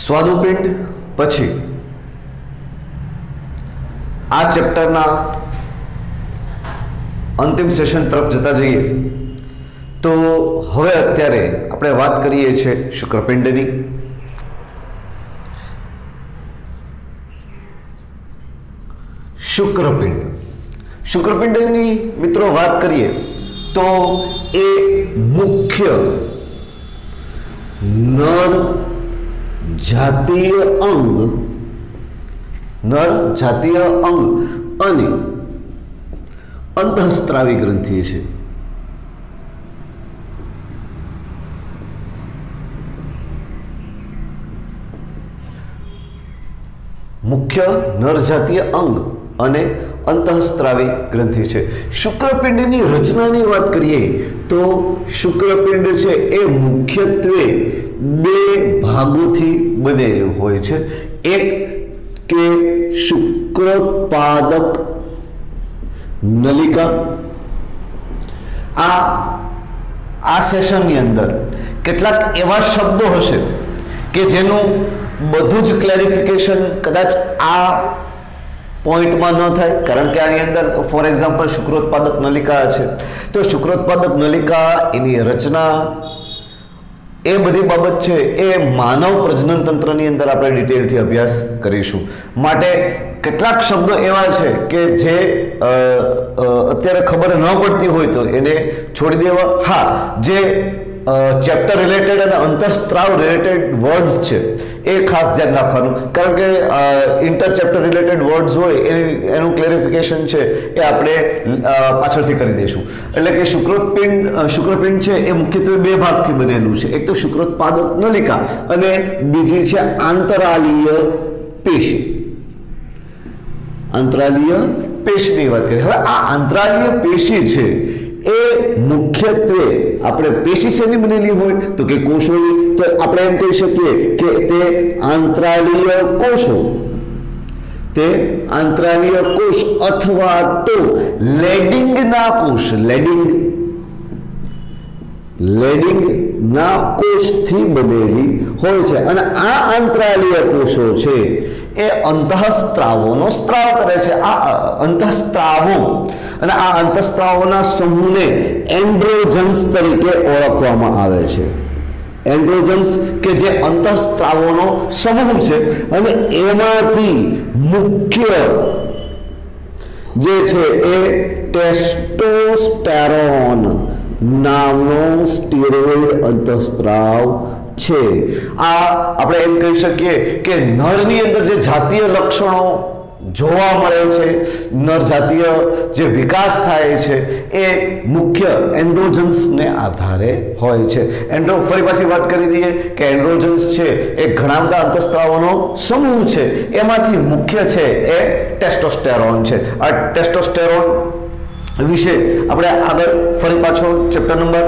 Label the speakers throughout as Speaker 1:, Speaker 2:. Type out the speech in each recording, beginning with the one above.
Speaker 1: સ્વાદુપિંડ પછી આ ચેપ્ટરના અંતિમ સેશન તરફ જતા જઈએ તો હવે અત્યારે આપણે વાત કરીએ છીએ શુક્રપિંડની. શુક્રપિંડની મિત્રો વાત કરીએ તો એ મુખ્ય નર જાતીય અંગ અને અંતઃસ્ત્રાવી ગ્રંથિ છે. મુખ્ય નરજાતીય અંગ અને અંતઃસ્ત્રાવી ગ્રંથિ છે. શુક્રપિંડની રચનાની વાત કરીએ તો શુક્રપિંડ છે એ મુખ્યત્વે બે ભાગોથી બનેલું હોય છે. એક કે શુક્રોત્પાદક નલિકા. આ સેશનની અંદર કેટલાક એવા શબ્દો હશે કે જેનું બધું જ ક્લેરિફિકેશન કદાચ આ પોઈન્ટમાં ન થાય, કારણ કે આની અંદર ફોર એક્ઝામ્પલ શુક્રોત્પાદક નલિકા છે તો શુક્રોત્પાદક નલિકા, એની રચના, એ બધી બાબત છે એ માનવ પ્રજનન તંત્રની અંદર આપણે ડિટેલથી અભ્યાસ કરીશું. માટે કેટલાક શબ્દો એવા છે કે જે અત્યારે ખબર ન પડતી હોય તો એને છોડી દેવા. હા, જે ચેપ્ટર રિલેટેડ અને અંતઃસ્ત્રાવ રિલેટેડ વર્ડ્સ છે એ ખાસ ધ્યાન રાખવાનું, કારણ કે ઇન્ટર ચેપ્ટર રિલેટેડ વર્ડ્સ હોય એનું ક્લેરિફિકેશન છે એ આપણે પાછળથી કરી દઈશું. એટલે કે શુક્રપિંડ છે એ મુખ્યત્વે બે ભાગથી બનેલું છે. એક તો શુક્રોત્પાદક નલિકા અને બીજી છે આંતરાલીય પેશી. આંતરાલીય પેશીની વાત કરીએ. હવે આ આંતરાલીય પેશી છે એ મુખ્યત્વે આપણે પેશી શેની બનેલી હોય તો કે કોષોની, તો આપણે એમ કહી શકીએ કે તે આંતરાલીય કોષો, તે આંતરાલીય કોષ અથવા તો લેડિંગના કોષ, લેડિંગના કોષથી બનેલી હોય છે. અને આ આંતરાલીય કોષો છે એ અંતઃસ્ત્રાવોનો સ્ત્રાવ કરે છે. આ અંતઃસ્ત્રાવો અને આ અંતઃસ્ત્રાવોના સમૂહને એન્ડ્રોજન્સ તરીકે ઓળખવામાં આવે છે. એન્ડ્રોજન્સ કે જે અંતઃસ્ત્રાવોનો સમૂહ છે અને એમાંથી મુખ્ય જે છે એ ટેસ્ટોસ્ટેરોન નામનો સ્ટીરોઇડ અંતઃસ્ત્રાવ છે. આ આપણે એમ કહી શકીએ કે નરની અંદર જે જાતીય લક્ષણો જોવા મળે છે, નર જાતીય જે વિકાસ થાય છે એ મુખ્ય એન્ડ્રોજન્સને આધારે હોય છે. ફરી પાછી વાત કરી દઈએ કે એન્ડ્રોજન્સ છે એ ઘણા બધા અંતઃસ્ત્રાવોનો સમૂહ છે, એમાંથી મુખ્ય છે એ ટેસ્ટોસ્ટેરોન છે. આ ટેસ્ટોસ્ટેરોન વિશે આપણે આગળ ફરી પાછો ચેપ્ટર નંબર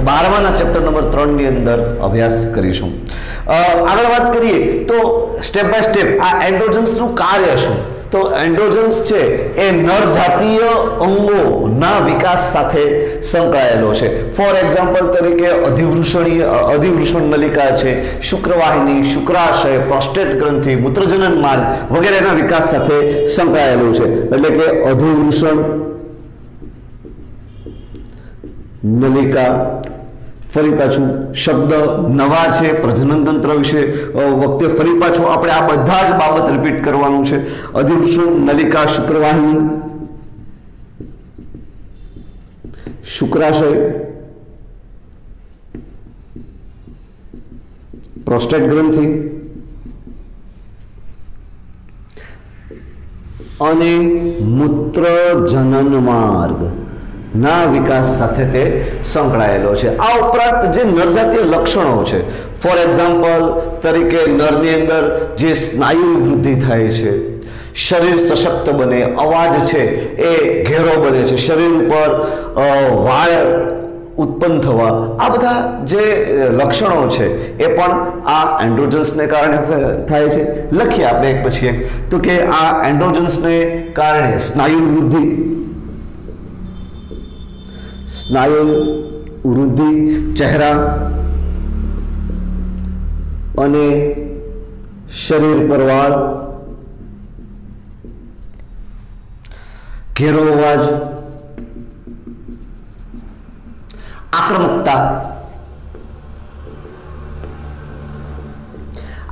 Speaker 1: 12ના ચેપ્ટર નંબર 3 ની અંદર અભ્યાસ કરીશું. આગળ વાત કરીએ તો સ્ટેપ બાય સ્ટેપ આ એન્ડ્રોજન્સનું કાર્ય શું? તો એન્ડ્રોજન્સ છે એ નર જાતીય અંગોના વિકાસ સાથે સંકળાયેલો છે. ફોર એક્ઝામ્પલ તરીકે અધિવૃષણ નલિકા છે, શુક્રવાહિની, શુક્રાશય, પ્રોસ્ટેટ ગ્રંથિ, મૂત્રજનન માર્ગ વગેરેના વિકાસ સાથે સંકળાયેલું છે. એટલે કે અધિવૃષણ નલિકા. ફરી પાછું શબ્દ નવા છે, પ્રજનન તંત્ર વિશે વખતે ફરી પાછું આપણે આ બધા જ બાબત રિપીટ કરવાનું છે. અધિવૃષણ નલિકા, શુક્રવાહિની, શુક્રાશય, પ્રોસ્ટેટ ગ્રંથિ અને મૂત્રજનન માર્ગ ના વિકાસ સાથે તે સંકળાયેલો છે. આ ઉપરાંત જે નરજાતીય લક્ષણો છે, ફોર એક્ઝામ્પલ તરીકે નરની અંદર જે સ્નાયુ વૃદ્ધિ થાય છે, શરીર સશક્ત બને, અવાજ છે એ ઘેરો બને છે, શરીર ઉપર વાળ ઉત્પન્ન થવા, આ બધા જે લક્ષણો છે એ પણ આ એન્ડ્રોજન્સને કારણે થાય છે. લખીએ આપણે એક પછી એક. તો કે આ એન્ડ્રોજન્સને કારણે સ્નાયુ વૃદ્ધિ, ચહેરા અને શરીર પર વાળ, ઘેરો અવાજ, આક્રમકતા,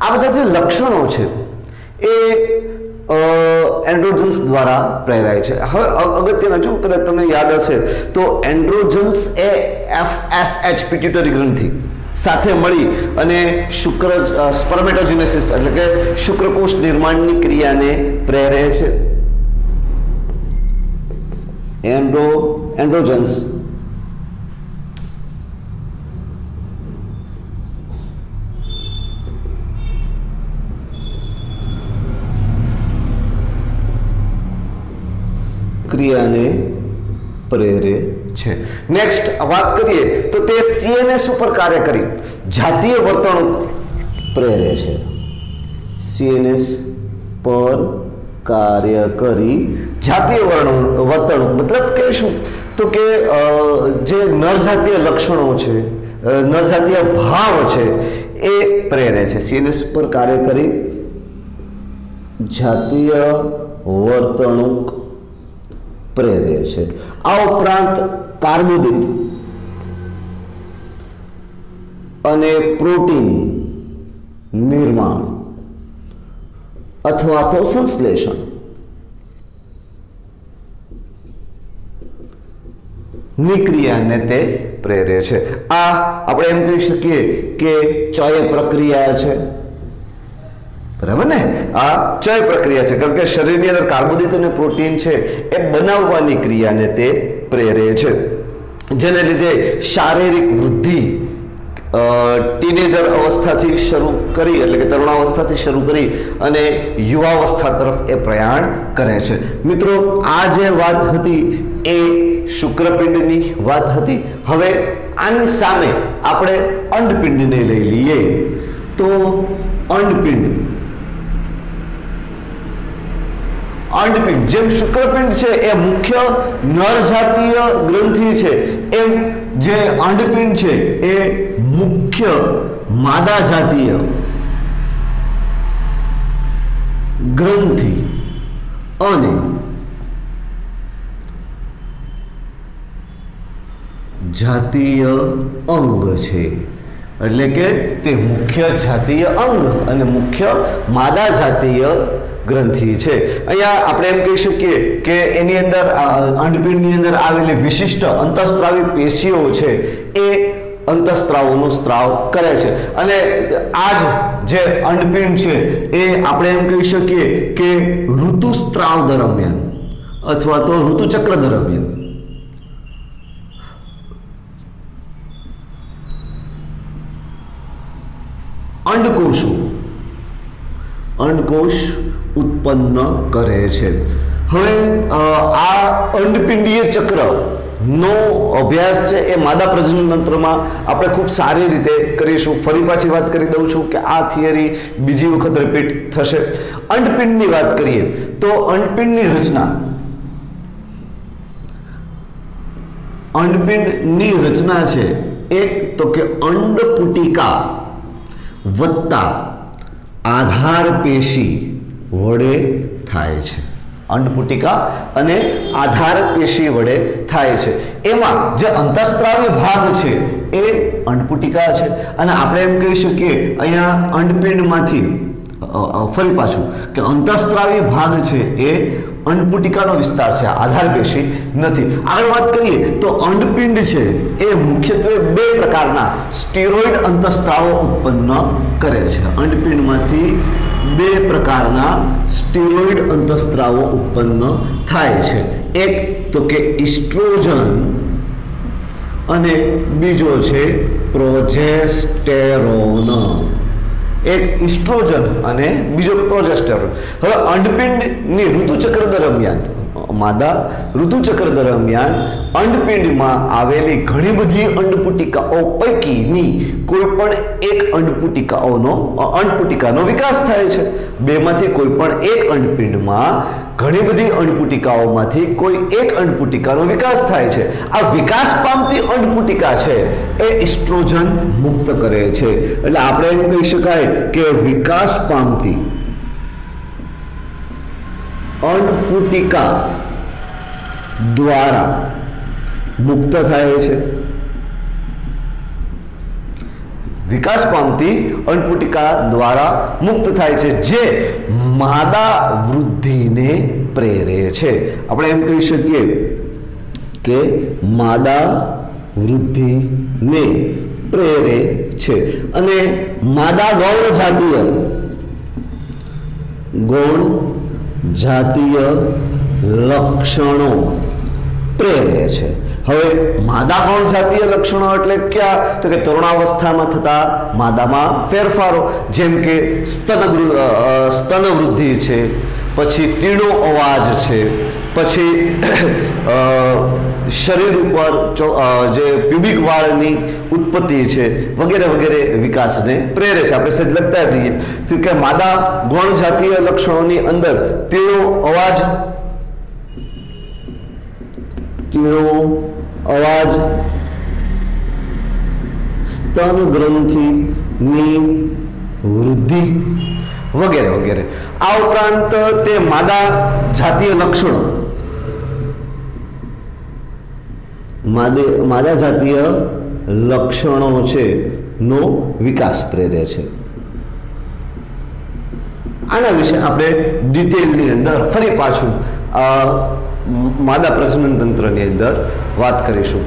Speaker 1: આ બધા જે લક્ષણો છે એ એન્ડ્રોજન્સ દ્વારા પ્રેરાય છે. હવે અગત્યના, જો કદાચ તમને યાદ હશે તો એન્ડ્રોજન્સ એ FSH પિટ્યુટરી ગ્રંથિ સાથે મળી અને સ્પર્મેટોજેનેસિસ એટલે કે શુક્રકોષ નિર્માણની ક્રિયાને પ્રેરે છે. એન્ડ્રોજન્સ ક્રિયાને પ્રેરે છે. નેક્સ્ટ વાત કરીએ તો તે CNS ઉપર કાર્ય કરી જાતીય વર્તણૂક પ્રેરે છે. CNS પર કાર્ય કરી જાતીય વર્તણૂક મતલબ કે શું? તો કે જે નરજાતીય લક્ષણો છે, નરજાતીય ભાવ છે એ પ્રેરે છે. CNS પર કાર્ય કરી જાતીય વર્તણૂક પ્રેરે છે. આ ઉપરાંત કાર્બોદિત અને પ્રોટીન નિર્માણ અથવા તો સંશ્લેષણ ની ક્રિયાને તે પ્રેરે છે. આ આપણે એમ કહી શકીએ કે ચય પ્રક્રિયા છે, બરાબર ને? આ ચય પ્રક્રિયા છે, કારણ કે શરીરની અંદર કાર્બોદિત અને પ્રોટીન છે એ બનાવવાની ક્રિયાને તે પ્રેરે છે, જેને લીધે શારીરિક વૃદ્ધિ ટીનેજર અવસ્થાથી શરૂ કરી એટલે કે તરુણાવસ્થાથી શરૂ કરી અને યુવાવસ્થા તરફ એ પ્રયાણ કરે છે. મિત્રો, આ જે વાત હતી એ શુક્રપિંડની વાત હતી. હવે આની સામે આપણે અંડપિંડને લઈ લઈએ તો અંડપિંડ જેમ શુક્રપિંડ છે એ મુખ્ય નરજાતીય ગ્રંથિ છે, એમ જે અંડપિંડ છે એ મુખ્ય માદા જાતીય ગ્રંથિ અને જાતીય અંગ છે. એટલે કે તે મુખ્ય જાતીય અંગ અને મુખ્ય માદા જાતીય ગ્રંથિ છે. અહીંયા આપણે એમ કહી શકીએ કે એની અંદર અંડપિંડની અંદર આવેલી વિશિષ્ટ અંતઃસ્ત્રાવી પેશીઓ છે એ અંતઃસ્ત્રાવોનો સ્ત્રાવ કરે છે. અને આ જે અંડપિંડ છે એ આપણે એમ કહી શકીએ કે ઋતુસ્ત્રાવ દરમિયાન અથવા તો ઋતુચક્ર દરમિયાન અંડકોષ ઉત્પન્ન કરે છે. હવે આ અંડપિંડીય ચક્ર નો અભ્યાસ છે એ માદા પ્રજનન તંત્રમાં આપણે ખૂબ સારી રીતે કરીશું. ફરી પાછી વાત કરી દઉં છું કે આ થિયરી બીજી વખત રિપીટ થશે. અંડપિંડની વાત કરીએ તો અંડપિંડની રચના છે એક તો કે અંડપુટિકા વત્તા આધાર પેશી વડે થાય છે. અંડપુટિકા અને આધાર પેશી વડે થાય છે. એમાં જે અંતઃસ્ત્રાવી ભાગ છે એ અંડપુટિકા છે અને આપણે એમ કહી શકીએ અહીંયા અંડપિંડમાંથી ફરી પાછું કે અંતઃસ્ત્રાવી ભાગ છે એ અંડપુટિકાનો વિસ્તાર છે, આધાર પેશી નથી. આગળ વાત કરીએ તો અંડપિંડ છે એ મુખ્યત્વે બે પ્રકારના સ્ટીરોઇડ અંતઃસ્ત્રાવો ઉત્પન્ન કરે છે. અંડપિંડમાંથી બે પ્રકારના સ્ટીરોઇડ અંતઃસ્ત્રાવો ઉત્પન્ન થાય છે. એક તો કે ઇસ્ટ્રોજન અને બીજો છે પ્રોજેસ્ટેરોન. એક ઇસ્ટ્રોજન અને બીજો પ્રોજેસ્ટેરોન. હવે અંડપિંડની ઋતુચક્ર દરમિયાન માદા ઋતુચક્ર દરમિયાન અંડપિંડમાં આવેલી ઘણી બધી અંડપુટિકાઓ પૈકીની કોઈ પણ એક અંડપુટિકાનો વિકાસ થાય છે. બેમાંથી કોઈ પણ એક અંડપિંડમાં ઘણી બધી અંડપુટિકાઓમાંથી કોઈ એક અંડપુટિકાનો વિકાસ થાય છે. આ વિકાસ પામતી અંડપુટિકા છે એ ઇસ્ટ્રોજન મુક્ત કરે છે. એટલે આપણે એમ કહી શકાય કે વિકાસ પામતી અંડપુટિકા દ્વારા મુક્ત થાય છે. વિકાસ પામતી અંડપુટિકા દ્વારા મુક્ત થાય છે, જે માદા વૃદ્ધિને પ્રેરે છે. આપણે એમ કહી શકીએ કે માદા વૃદ્ધિને પ્રેરે છે. અને માદા ગૌણ જાતીય લક્ષણો પ્રેરે છે. હવે માદા ગૌણ જાતીય લક્ષણો એટલે ક્યાં? તો કે તરુણાવસ્થામાં થતા માદામાં ફેરફારો, જેમ કે સ્તન વૃદ્ધિ છે, પછી તીણો અવાજ છે, પછી શરીર ઉપર જે પ્યુબિક વાળની ઉત્પત્તિ છે, વગેરે વગેરે વિકાસને પ્રેરે છે. આપણે સજ લખતા જઈએ કે માદા ગૌણ જાતીય લક્ષણોની અંદર તીણો અવાજ, સ્તન ગ્રંથિની વૃદ્ધિ વગેરે વગેરે. આ ઉપરાંત તે માદા જાતીય લક્ષણો છે નો વિકાસ પ્રેરે છે. આના વિશે આપણે ડિટેલની અંદર ફરી પાછું માદા પ્રજનન તંત્રની અંદર વાત કરીશું.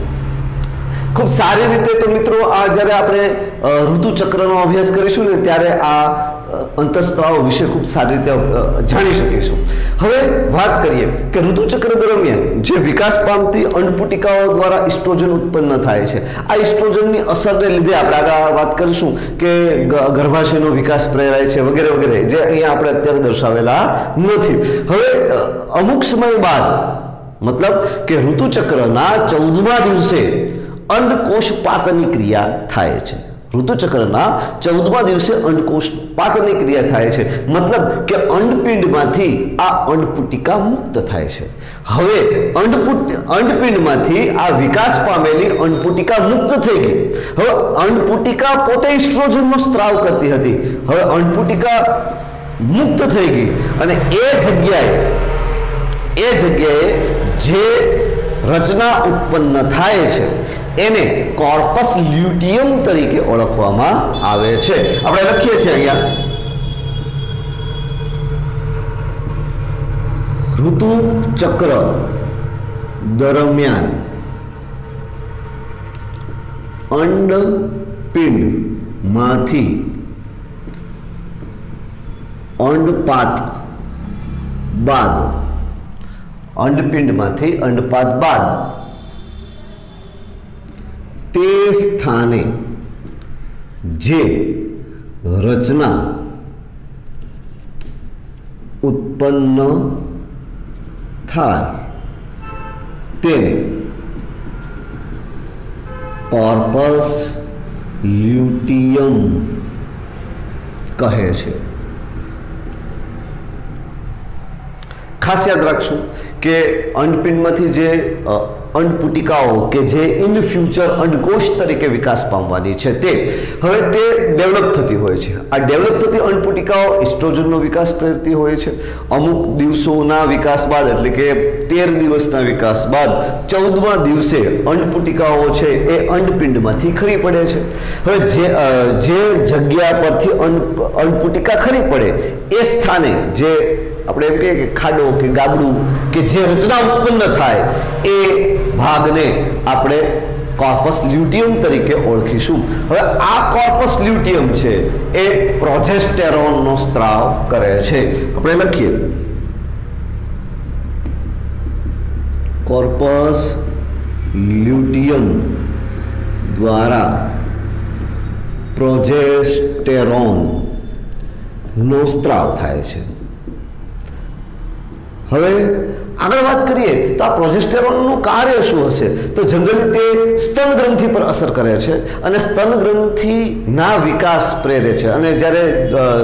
Speaker 1: ખૂબ સારી રીતે તો મિત્રો આ જ્યારે આપણે ઋતુચક્રનો અભ્યાસ કરીશું ને ત્યારે આ અંતઃસ્ત્રાવ વિશે ખૂબ સારી રીતે જાણી શકીશું. હવે વાત કરીએ કે ઋતુચક્ર દરમિયાન જે વિકાસ પામતી અંડપુટિકાઓ દ્વારા ઇસ્ટ્રોજન ઉત્પન્ન થાય છે, આ ઇસ્ટ્રોજનની અસરને લીધે આપણે આગળ વાત કરીશું કે ગર્ભાશયનો વિકાસ પ્રેરાય છે વગેરે વગેરે, જે અહીંયા આપણે અત્યારે દર્શાવેલા નથી. હવે અમુક સમય બાદ, મતલબ કે ઋતુચક્રના 14મા દિવસે અંડકોષપાતની ક્રિયા થાય છે. ઋતુચક્રના 14મા દિવસે અંડકોષપાતની ક્રિયા થાય છે, મતલબ કે અંડપિંડમાંથી આ અંડપુટિકા મુક્ત થાય છે. હવે અંડપિંડમાંથી આ વિકાસ પામેલી અંડપુટિકા મુક્ત થઈ ગઈ. હવે અંડપુટિકા પોતે ઇસ્ટ્રોજનનો સ્ત્રાવ કરતી હતી. હવે અંડપુટિકા મુક્ત થઈ ગઈ અને એ જગ્યાએ જે રચના ઉત્પન્ન થાય છે એને કોર્પસ લ્યુટિયમ તરીકે ઓળખવામાં આવે છે. આપણે લખીએ છીએ અહીંયા ઋતુચક્ર દરમિયાન અંડપિંડમાંથી અંડપાત બાદ તે સ્થાને જે રચના ઉત્પન્ન થાય તેને કોર્પસ લ્યુટિયમ કહે છે. ખાસ યાદ રાખશું કે અંડપિંડમાંથી જે અંડપુટિકાઓ કે જે ઇન ફ્યુચર અંડકોષ તરીકે વિકાસ પામવાની છે તે ડેવલપ થતી હોય છે. આ ડેવલપ થતી અંડપુટિકાઓ ઇસ્ટ્રોજનનો વિકાસ પ્રેરતી હોય છે. અમુક દિવસોના વિકાસ બાદ, એટલે કે 13 દિવસના વિકાસ બાદ 14મા દિવસે અંડપુટિકાઓ છે એ અંડપિંડમાંથી ખરી પડે છે. હવે જે જગ્યા પરથી અંડપુટિકા ખરી પડે એ સ્થાને જે આપણે એમ કહીએ કે ખાડો કે ગાબડું કે જે રચના ઉત્પન્ન થાય એ ભાગને આપણે કોર્પસ લ્યુટિયમ તરીકે ઓળખીશું. હવે આ કોર્પસ લ્યુટિયમ છે એ પ્રોજેસ્ટેરોનનો સ્ત્રાવ કરે છે. આપણે લખીએ કોર્પસ લ્યુટિયમ દ્વારા પ્રોજેસ્ટેરોનનો સ્ત્રાવ થાય છે. હવે આગળ વાત કરીએ તો આ પ્રોજેસ્ટેરોનનું કાર્ય શું હશે, તો જનરલી તે સ્તન ગ્રંથિ પર અસર કરે છે અને સ્તન ગ્રંથિના વિકાસ પ્રેરે છે. અને જ્યારે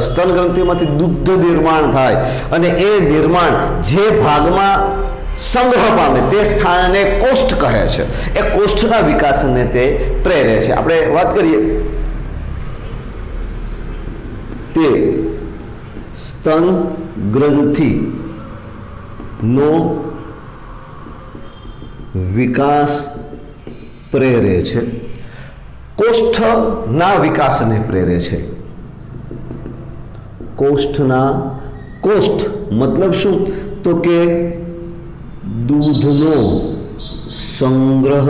Speaker 1: સ્તન ગ્રંથિમાંથી દુગ્ધ નિર્માણ થાય અને એ નિર્માણ જે ભાગમાં સંગ્રહ પામે તે સ્થાનને કોષ્ઠ કહે છે. એ કોષ્ઠના વિકાસને તે પ્રેરે છે. આપણે વાત કરીએ તે સ્તન ગ્રંથિ નો વિકાસ પ્રેરે છે, કોષ્ઠના વિકાસને પ્રેરે છે. કોષ્ઠ મતલબ શું, તો કે દૂધનો સંગ્રહ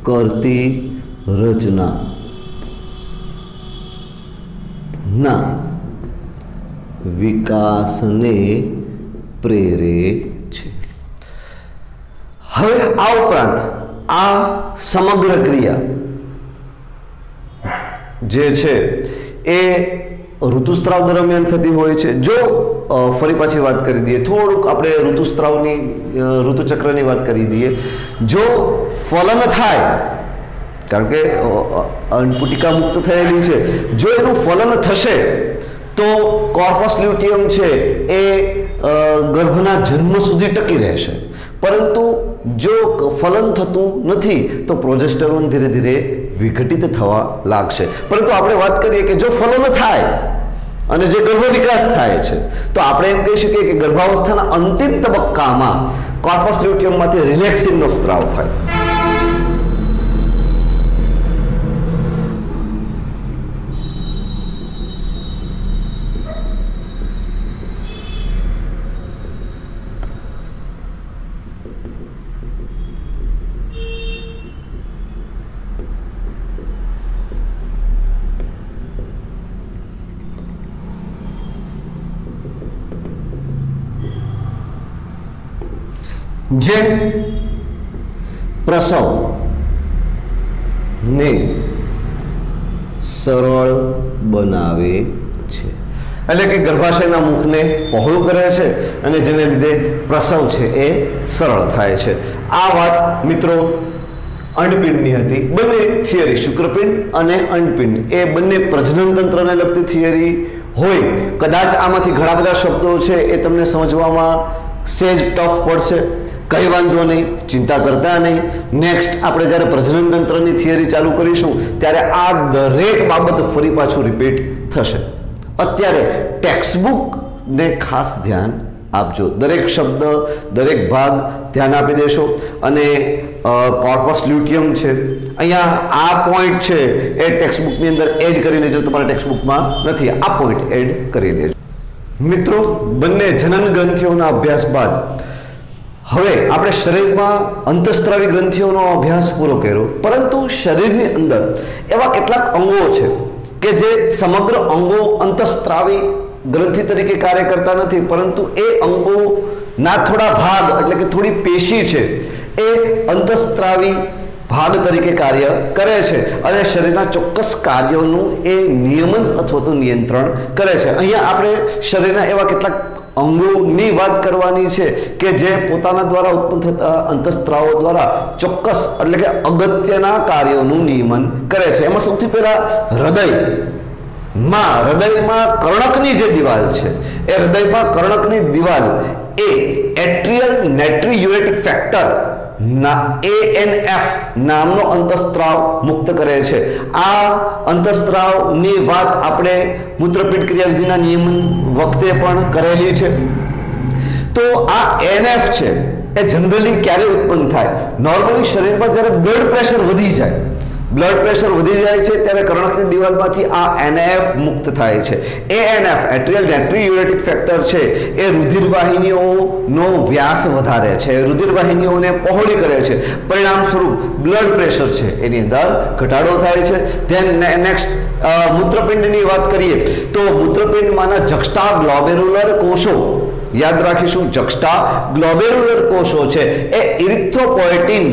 Speaker 1: કરતી રચના ના વિકાસને પ્રેરે છે. હવે આ ઉપરાંત આ સમગ્ર ક્રિયા જે છે એ ઋતુસ્રાવ દરમિયાન થતી હોય છે. જો ફરી પાછી વાત કરી દઈએ, થોડુંક આપણે ઋતુસ્રાવની ઋતુચક્રની વાત કરી દઈએ. જો ફલન થાય, કારણ કે અન્નપુટિકા મુક્ત થયેલી છે, જો એનું ફલન થશે તો કોર્પસ લ્યુટિયમ છે એ ગર્ભના જન્મ સુધી ટકી રહેશે. પરંતુ જો ફલન થતું નથી તો પ્રોજેસ્ટેરોન ધીરે ધીરે વિઘટિત થવા લાગશે. પરંતુ આપણે વાત કરીએ કે જો ફલન થાય અને જે ગર્ભ વિકાસ થાય છે તો આપણે એમ કહી શકીએ કે ગર્ભાવસ્થાના અંતિમ તબક્કામાં કોર્પસ લ્યુટિયમમાંથી રિલેક્સિનનો સ્ત્રાવ થાય. જે પ્રસવ ને સરળ બનાવે છે, એટલે કે ગર્ભાશયના મુખને પહોળું કરે છે અને જેને લીધે પ્રસવ છે એ સરળ થાય છે. આ વાત મિત્રો અંડપિંડની હતી. બંને થિયરી, શુક્રપિંડ અને અંડપિંડ, એ બંને પ્રજનન તંત્રને લગતી થિયરી હોય. કદાચ આમાંથી ઘણા બધા શબ્દો છે એ તમને સમજવામાં સેજ ટફ પડશે. કઈ વાંધો નહીં, ચિંતા કરતા નહીં. નેક્સ્ટ આપણે જ્યારે પ્રજનન તંત્રની થિયરી ચાલુ કરીશું ત્યારે આ દરેક બાબત ફરી પાછું રિપીટ થશે. અત્યારે ટેક્સ્ટબુકને ખાસ ધ્યાન આપજો. દરેક શબ્દ, દરેક ભાગ ધ્યાન આપી દેશો. અને કોર્પસ લ્યુટિયમ છે, અહીંયા આ પોઈન્ટ છે એ ટેક્સ્ટબુકની અંદર એડ કરી લેજો. તમારા ટેક્સ્ટબુકમાં નથી, આ પોઈન્ટ એડ કરી લેજો. મિત્રો, બંને જનન ગ્રંથિઓના અભ્યાસ બાદ હવે આપણે શરીરમાં અંતઃસ્ત્રાવી ગ્રંથિઓનો અભ્યાસ પૂરો કર્યો. પરંતુ શરીરની અંદર એવા કેટલાક અંગો છે કે જે સમગ્ર અંગો અંતઃસ્ત્રાવી ગ્રંથિ તરીકે કાર્ય કરતા નથી, પરંતુ એ અંગોના થોડા ભાગ, એટલે કે થોડી પેશી છે એ અંતઃસ્ત્રાવી ભાગ તરીકે કાર્ય કરે છે અને શરીરના ચોક્કસ કાર્યોનું એ નિયમન અથવા તો નિયંત્રણ કરે છે. અહીંયા આપણે શરીરના એવા કેટલાક અંગોની વાત કરવાની છે કે જે પોતાના દ્વારા ઉત્પન્ન થતા અંતઃસ્ત્રાવો દ્વારા ચોક્કસ, એટલે કે અગત્યના કાર્યોનું નિયમન કરે છે. એમાં સૌથી પહેલા હૃદયમાં કર્ણકની જે દિવાલ છે, એ હૃદયમાં કર્ણકની દિવાલ એ એટ્રિયલ નાઇટ્રિયુરેટિક ફેક્ટર ANF નામનો અંતઃસ્ત્રાવ મુક્ત કરે છે. આ અંતઃસ્ત્રાવની વાત આપણે મૂત્રપીંડ ક્રિયાવિધિના નિયમન વખતે પણ કરેલી છે. તો આ ANF છે એ જનરલી ક્યારે ઉત્પન્ન થાય? નોર્મલી શરીરમાં જ્યારે બ્લડ પ્રેશર વધી જાય છે ત્યારે કર્ણકની દિવાલમાંથી આ ANF મુક્ત થાય છે. ANF એટ્રિયલ નાઇટ્રિયુરેટિક ફેક્ટર છે એ રુધિરવાહિનીઓનો વ્યાસ વધારે છે, રુધિરવાહિનીઓને પહોળી કરે છે. પરિણામ સ્વરૂપ બ્લડ પ્રેશર છે એની અંદર ઘટાડો થાય છે. ધેન નેક્સ્ટ મૂત્રપિંડની વાત કરીએ તો મૂત્રપિંડમાંના જક્સ્ટા ગ્લોમેરુલર કોષો, યાદ રાખીશું, જક્સ્ટા ગ્લોમેરુલર કોષો છે એ ઇરિથ્રોપોએટિન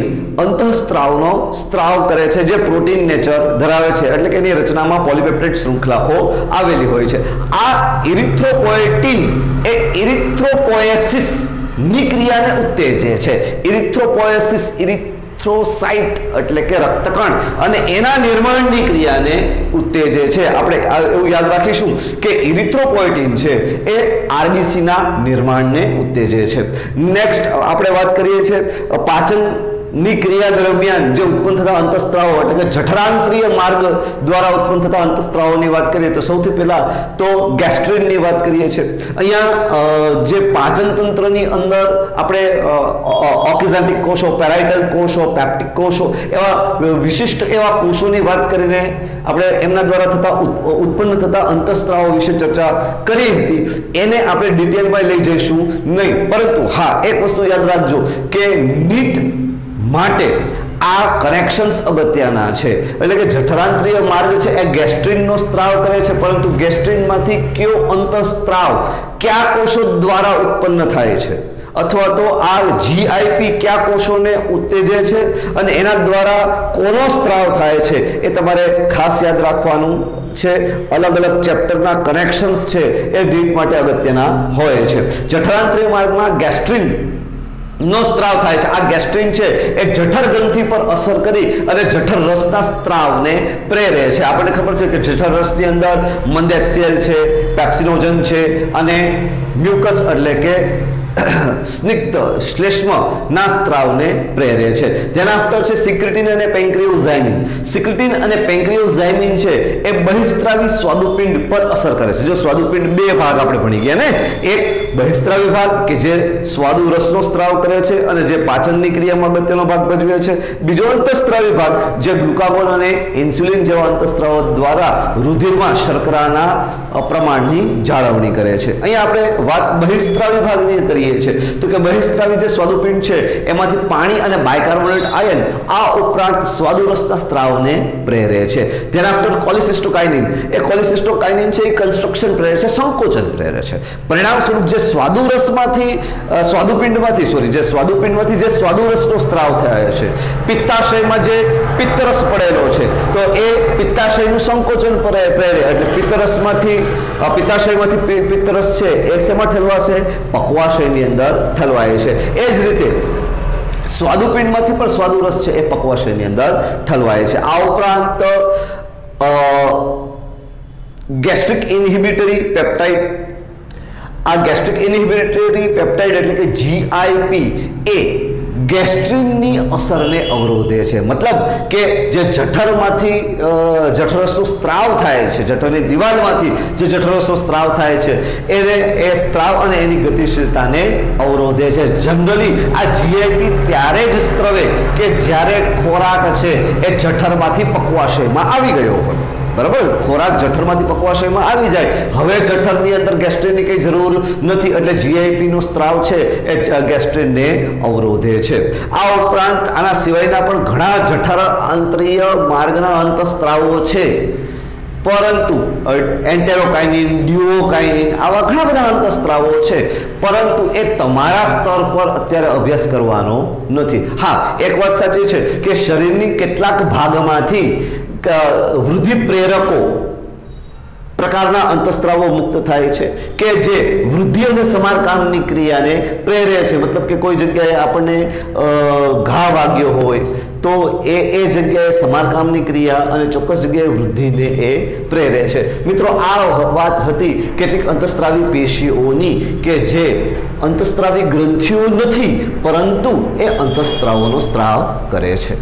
Speaker 1: અંતઃસ્ત્રાવનો સ્ત્રાવ કરે છે, જે પ્રોટીન નેચર ધરાવે છે, એટલે કે એની રચનામાં પોલીપેપ્ટાઇડ શૃંખલાઓ આવેલી હોય છે. આ ઇરિથ્રોપોએટિન એ ઇરિથ્રોપોએસિસ ની ક્રિયાને ઉત્તેજે છે. ઇરિથ્રોપોએસિસ ઇરિથ્રોસાઇટ એટલે કે રક્તકણ અને એના નિર્માણની ક્રિયાને ઉત્તેજે છે. આપણે એવું યાદ રાખીશું કે ઇરિથ્રોપોએટિન છે એ આરબીસીના નિર્માણને ઉત્તેજે છે. નેક્સ્ટ આપણે વાત કરીએ છીએ પાચન ની ક્રિયા દરમિયાન જે ઉત્પન્ન થતા અંતઃસ્ત્રાવો એટલે કે જઠરાંતરીય માર્ગ દ્વારા ઉત્પન્ન થતા અંતઃસ્ત્રાવોની વાત કરીએ તો સૌથી પહેલા તો ગેસ્ટ્રિનની વાત કરીએ છીએ. અહીંયા જે પાચન તંત્રની અંદર આપણે ઓક્ઝાન્ટિક કોષો, પેરાઇટલ કોષો, પેપ્ટિક કોષો એવા વિશિષ્ટ એવા કોષોની વાત કરીને આપણે એમના દ્વારા થતા ઉત્પન્ન થતા અંતઃસ્ત્રાવો વિશે ચર્ચા કરી હતી. એને આપણે ડિટેલમાં લઈ જઈશું નહીં, પરંતુ હા એક વસ્તુ યાદ રાખજો કે નીટ માટે આ કનેક્શન્સ અગત્યના છે. એટલે કે જઠરાંતરીય માર્ગ છે એ ગેસ્ટ્રિનનો સ્ત્રાવ કરે છે, પરંતુ ગેસ્ટ્રિનમાંથી કયો અંતઃસ્ત્રાવ કયા કોષો દ્વારા ઉત્પન્ન થાય છે અથવા તો આ જીઆઈપી કયા કોષોને ઉત્તેજે છે અને એના દ્વારા કોનો સ્ત્રાવ થાય છે એ તમારે ખાસ યાદ રાખવાનું છે. અલગ અલગ ચેપ્ટરના કનેક્શન્સ છે એ રીત માટે અગત્યના હોય છે. જઠરાંતરીય માર્ગમાં ગેસ્ટ્રિન નો સ્ત્રાવ થાય છે. આ ગેસ્ટ્રિન છે એ જઠર ગ્રંથિ પર અસર કરી અને જઠર રસના સ્ત્રાવને પ્રેરે છે. આપણને ખબર છે કે જઠર રસની અંદર મંદેત્સિયલ છે, પેપ્સિનોજન છે અને મ્યુકસ એટલે કે સ્નિગ્ધ શ્લેષ્મ ના સ્ત્રાવને પ્રેરે છે. તેના આફ્ટર છે સિક્રેટિન અને પેન્ક્રિયોઝાઇમિન. સિક્રેટિન અને પેન્ક્રિયોઝાઇમિન છે એ બહિસ્ત્રાવી સ્વાદુપિંડ પર અસર કરે છે. જો સ્વાદુપિંડ બે ભાગ આપણે ભણી ગયા ને, એક બહિસ્ત્રાવી ભાગ કે જે સ્વાદુ રસનો સ્ત્રાવ કરે છે અને જે પાચનની ક્રિયામાં અગત્યનો ભાગ ભજવે છે. બીજો અંતઃસ્ત્રાવી ભાગ જે ગ્લુકાગોન અને ઇન્સ્યુલિન જેવા અંતઃસ્ત્રાવો દ્વારા રુધિરમાં શર્કરાના પ્રમાણની જાળવણી કરે છે. અહીંયા આપણે વાત બહિસ્ત્રાવી ભાગની કરીએ છે તો કે બહિસ્ત્રાવી જે સ્વાદુપિંડ છે એમાંથી પાણી અને બાયકાર્બોનેટ આયન આ ઉપરાંત સ્વાદુરસના સ્ત્રાવને પ્રેરે છે. તેના આફ્ટર કોલિસિસ્ટોકાઇનિન. એ કોલિસિસ્ટોકાઇનિન છે એ કન્સ્ટ્રક્શન પ્રેરે છે, સંકોચન પ્રેરે છે. પરિણામ સ્વરૂપ જે સ્વાદુરસમાંથી જે સ્વાદુપિંડમાંથી જે સ્વાદુરસનો સ્ત્રાવ થાય છે, પિત્તાશયમાં જે પિત્તરસ પડેલો છે તો એ પિત્તાશયનું સંકોચન પ્રેરે એટલે પિત્તાશયમાંથી પિત્તરસ છે એ શેમાં ઠલવાશે? પક્વાશયની અંદર ઠલવાય છે. એ જ રીતે સ્વાદુપિંડમાંથી પણ સ્વાદુરસ છે એ પક્વાશયની અંદર ઠલવાય છે. આ ઉપરાંત ગેસ્ટ્રિક ઇન્હિબિટરી પેપ્ટાઇડ. આ ગેસ્ટ્રિક ઇન્હિબિટરી પેપ્ટાઇડ એટલે કે જીઆઈપી એ ગેસ્ટ્રિનની અસરને અવરોધે છે. મતલબ કે જે જઠરમાંથી જઠરસનો સ્ત્રાવ થાય છે, જઠરની દિવાલમાંથી જે જઠરસનો સ્ત્રાવ થાય છે એને એ સ્ત્રાવ અને એની ગતિશીલતાને અવરોધે છે. જનરલી આ જીઆઈપી ત્યારે જ સ્ત્રવે કે જ્યારે ખોરાક છે એ જઠરમાંથી પક્વાશયમાં આવી ગયો હોય. બરાબર, ખોરાક જઠરમાંથી પક્વાશયમાં આવી જાય, હવે જઠરની અંદર ગેસ્ટ્રિનની કઈ જરૂર નથી એટલે જીઆઈપી નો સ્ત્રાવ છે એ ગેસ્ટ્રિનને અવરોધે છે. આ ઉપરાંત આના સિવાયના પણ ઘણા જઠરાંતરીય માર્ગના અંતઃસ્ત્રાવો છે, પરંતુ એન્ટેરોકાઇનિન, ડ્યુઓકાઇનિન આવા ઘણા બધા અંતઃસ્ત્રાવો છે, પરંતુ એ તમારા સ્તર પર અત્યારે અભ્યાસ કરવાનો નથી. હા, એક વાત સાચી છે કે શરીરની કેટલાક ભાગમાંથી વૃદ્ધિ પ્રેરકો પ્રકારના અંતઃસ્ત્રાવો મુક્ત થાય છે કે જે વૃદ્ધિ અને સમારકામની ક્રિયાને પ્રેરે છે. મતલબ કે કોઈ જગ્યાએ આપણને ઘા વાગ્યો હોય તો એ જગ્યાએ સમારકામની ક્રિયા અને ચોક્કસ જગ્યાએ વૃદ્ધિને એ પ્રેરે છે. મિત્રો, આ વાત હતી કેટલીક અંતઃસ્ત્રાવી પેશીઓની કે જે અંતઃસ્ત્રાવી ગ્રંથિઓ નથી પરંતુ એ અંતઃસ્ત્રાવોનો સ્ત્રાવ કરે છે.